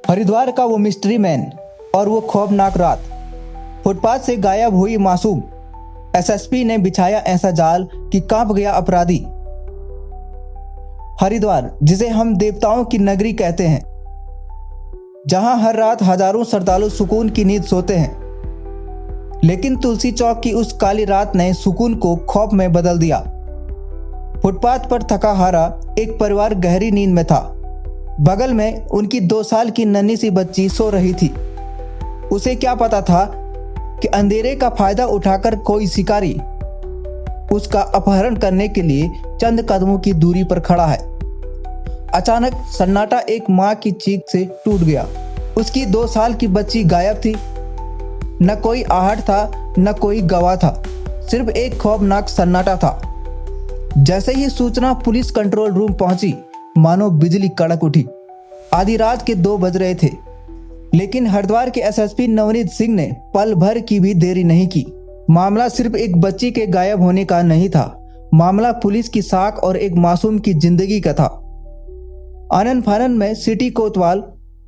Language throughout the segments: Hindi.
हरिद्वार का वो मिस्ट्री मैन और वो खौफनाक रात। फुटपाथ से गायब हुई मासूम। एसएसपी ने बिछाया ऐसा जाल कि कांप गया अपराधी। हरिद्वार, जिसे हम देवताओं की नगरी कहते हैं, जहां हर रात हजारों श्रद्धालु सुकून की नींद सोते हैं, लेकिन तुलसी चौक की उस काली रात ने सुकून को खौफ में बदल दिया। फुटपाथ पर थका हारा एक परिवार गहरी नींद में था। बगल में उनकी 2 साल की नन्ही सी बच्ची सो रही थी। उसे क्या पता था कि अंधेरे का फायदा उठाकर कोई शिकारी उसका अपहरण करने के लिए चंद कदमों की दूरी पर खड़ा है। अचानक सन्नाटा एक माँ की चीख से टूट गया। उसकी 2 साल की बच्ची गायब थी। न कोई आहट था, न कोई गवाह था, सिर्फ एक खौफनाक सन्नाटा था। जैसे ही सूचना पुलिस कंट्रोल रूम पहुंची, मानो बिजली कड़क उठी। आधी रात के 2 बज रहे थे, लेकिन हरिद्वार के एसएसपी नवनीत सिंह ने पल भर की भी देरी नहीं की। मामला सिर्फ एक बच्ची के गायब होने का नहीं था, मामला पुलिस की साख और एक मासूम की जिंदगी का था। आनन फानन में सिटी कोतवाल,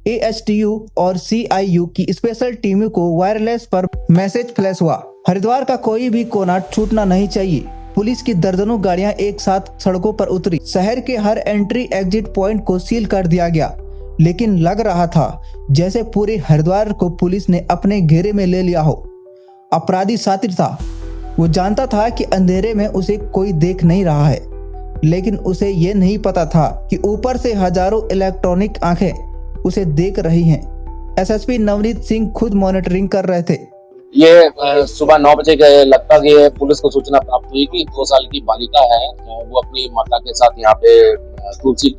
एएचटीयू और सीआईयू की स्पेशल टीमों को वायरलेस पर मैसेज फ्लैश हुआ। हरिद्वार का कोई भी कोना छूटना नहीं चाहिए। पुलिस की दर्जनों गाड़ियां एक साथ सड़कों पर उतरी। शहर के हर एंट्री एग्जिट पॉइंट को सील कर दिया गया, लेकिन लग रहा था जैसे पूरे हरिद्वार को पुलिस ने अपने घेरे में ले लिया हो। अपराधी शातिर था। वो जानता था कि अंधेरे में उसे कोई देख नहीं रहा है, लेकिन उसे ये नहीं पता था कि ऊपर से हजारों इलेक्ट्रॉनिक आंखें उसे देख रही हैं। एसएसपी नवनीत सिंह खुद मॉनिटरिंग कर रहे थे। ये सुबह 9 बजे के लगभग ये पुलिस को सूचना प्राप्त हुई कि 2 साल की बालिका है, वो अपनी माता के साथ यहाँ पे तुलसी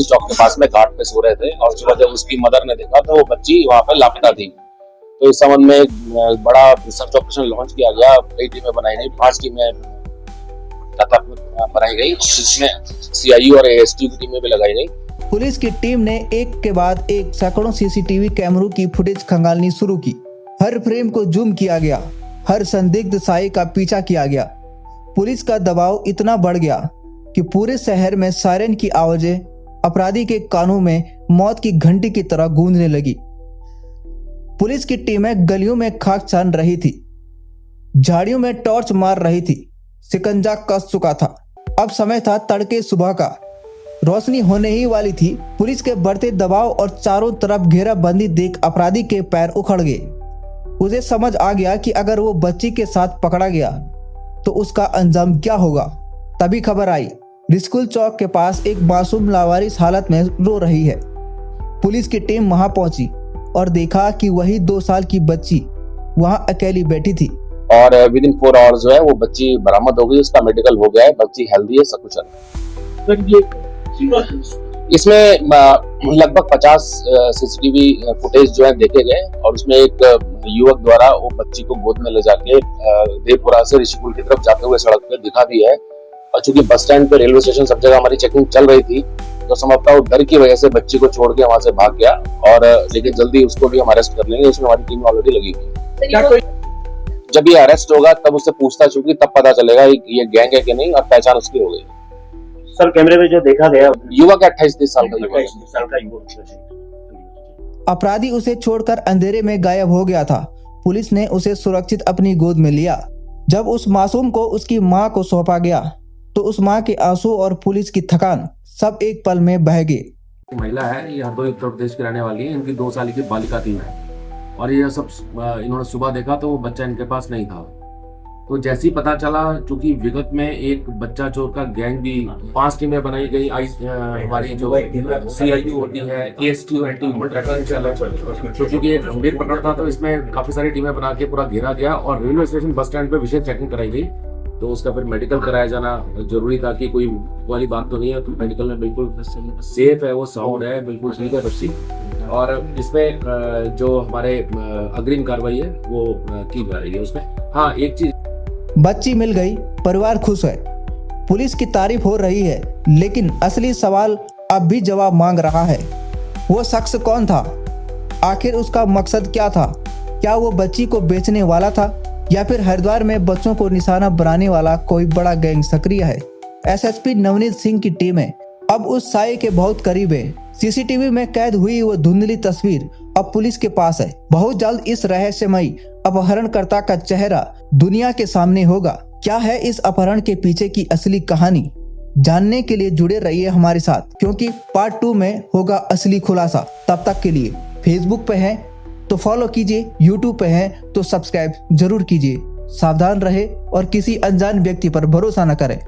चौक के पास में घाट पे सो रहे थे, और सुबह जब उसकी मदर ने देखा तो वो बच्ची वहाँ पे लापता थी। तो इस संबंध में एक बड़ा रिसर्च ऑपरेशन लॉन्च किया गया। कई टीमें बनाई गई, 5 टीमें बनाई गई, जिसमें सीआईयू और एएचटी की टीमें भी लगाई गई। पुलिस की टीम ने एक के बाद एक सैकड़ों सीसीटीवी कैमरों की फुटेज खंगालनी शुरू की। हर फ्रेम को जूम किया गया, हर संदिग्ध साये का पीछा किया गया। पुलिस का दबाव इतना बढ़ गया कि पूरे शहर में सायरन की आवाजें अपराधी के कानों में मौत की घंटी की तरह गूंजने लगी। पुलिस की टीमें गलियों में खाक छान रही थी, झाड़ियों में टॉर्च मार रही थी। शिकंजा कस चुका था। अब समय था तड़के सुबह का। रोशनी होने ही वाली थी। पुलिस के बढ़ते दबाव और चारों तरफ घेराबंदी देख अपराधी के पैर उखड़ गए। उसे समझ आ गया कि अगर वो बच्ची के साथ पकड़ा गया तो उसका अंजाम क्या होगा। तभी खबर आई, रिस्कुल चौक के पास एक मासूम लावारिस हालत में रो रही है। पुलिस की टीम वहां पहुंची और देखा कि वही 2 साल की बच्ची वहां अकेली बैठी थी। और विद इन 4 आवर्स जो है वो बच्ची बरामद हो गई, उसका मेडिकल हो गया है, बच्ची हेल्दी है, सकुशल। इसमें लगभग 50 सीसीटीवी फुटेज जो है देखे गए, और उसमें एक युवक द्वारा वो बच्ची को गोद में ले जाके देवपुरा से ऋषिकुल की तरफ जाते हुए सड़क पे दिखा दी है। और चूंकि बस स्टैंड पे, रेलवे स्टेशन, सब जगह हमारी चेकिंग चल रही थी, तो संभवतः वो डर की वजह से बच्ची को छोड़ के वहां से भाग गया, और लेकिन जल्दी उसको भी हम अरेस्ट कर लेंगे। इसमें हमारी टीम ऑलरेडी लगी हुई है। जब ये अरेस्ट होगा तब उससे पूछताछ होगी, तब पता चलेगा ये गैंग है कि नहीं, और पहचान उसकी हो गई। सर, कैमरे में जो देखा गया युवक 28-30 साल का युवक। अपराधी उसे छोड़कर अंधेरे में गायब हो गया था। पुलिस ने उसे सुरक्षित अपनी गोद में लिया। जब उस मासूम को उसकी मां को सौंपा गया तो उस मां के आंसू और पुलिस की थकान सब एक पल में बह गए। महिला है, ये हरदोई उत्तर प्रदेश की रहने वाली है। इनकी 2 साल की बालिका थी, और ये सब इन्होंने सुबह देखा तो वो बच्चा इनके पास नहीं था। तो जैसे ही पता चला, चूंकि विगत में एक बच्चा चोर का गैंग भी 5 टीमें बनाई गई। हमारी जो सीआईयू होती है, एएचटी एंटी ह्यूमन ट्रैफिकिंग, तो चूंकि एक गंभीर प्रकरण था तो इसमें काफी सारी टीमें बना के पूरा घेरा गया, और रेलवे स्टेशन, बस स्टैंड पे विशेष चेकिंग कराई गई। तो उसका फिर मेडिकल कराया जाना जरूरी था कि कोई वाली बात तो नहीं है। तो मेडिकल में बिल्कुल सेफ है, वो साउंड है, बिल्कुल ठीक है बच्ची। और इसमें जो हमारे अग्रिम कार्रवाई है वो की जा रही है उसमें। हाँ, एक चीज, बच्ची मिल गई, परिवार खुश है, पुलिस की तारीफ हो रही है, लेकिन असली सवाल अब भी जवाब मांग रहा है। वो शख्स कौन था? आखिर उसका मकसद क्या था? क्या वो बच्ची को बेचने वाला था, या फिर हरिद्वार में बच्चों को निशाना बनाने वाला कोई बड़ा गैंग सक्रिय है? एसएसपी नवनीत सिंह की टीमें अब उस साये के बहुत करीब है। सीसीटीवी में कैद हुई वो धुंधली तस्वीर अब पुलिस के पास है। बहुत जल्द इस रहस्यमयी अपहरणकर्ता का चेहरा दुनिया के सामने होगा। क्या है इस अपहरण के पीछे की असली कहानी? जानने के लिए जुड़े रहिए हमारे साथ, क्योंकि पार्ट 2 में होगा असली खुलासा। तब तक के लिए फेसबुक पे हैं तो फॉलो कीजिए, यूट्यूब पे हैं तो सब्सक्राइब जरूर कीजिए। सावधान रहे और किसी अनजान व्यक्ति पर भरोसा न करें।